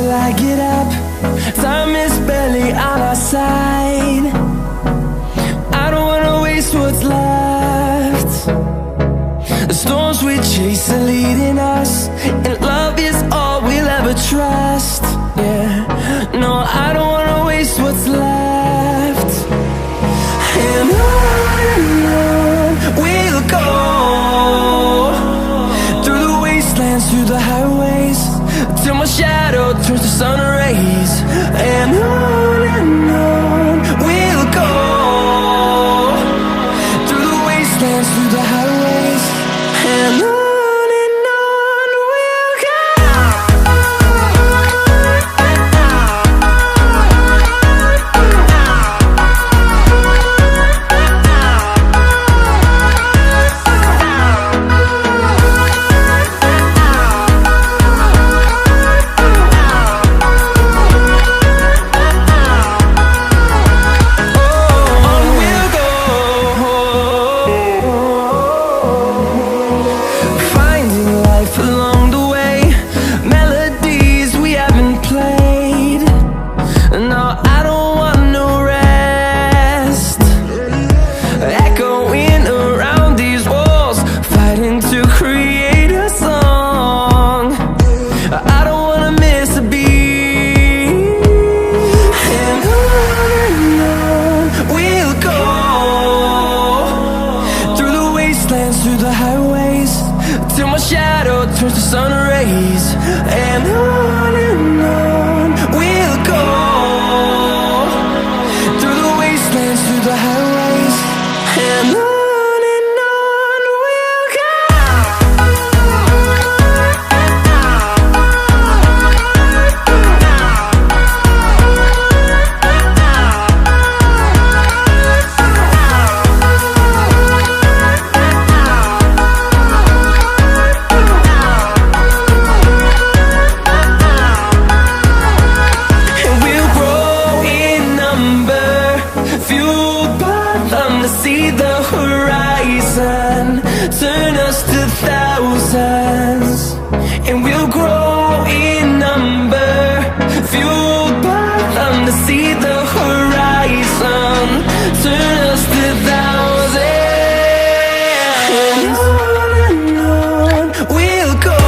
till I get up. Time is barely on our side. I don't wanna waste what's left. The storms we chase are leading us, and love is all we'll ever trust. Yeah, no, I don't wanna waste what's left. And on we'll go, through the wastelands, through the highways, till my shadow turns to sun rays. And on we'll go, through the wastelands, through the highways, and on we'll go. Through the highways, till my shadow turns to sun rays. And on we'll go, through the wastelands, through the highways, and on we'll go. See the horizon, turn us to thousands, and we'll grow in number, fueled by them. To see the horizon, turn us to thousands, and on we'll go,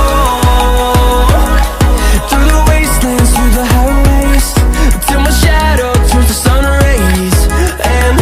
through the wastelands, through the highways, till my shadow turns to sun rays. And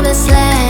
promised land.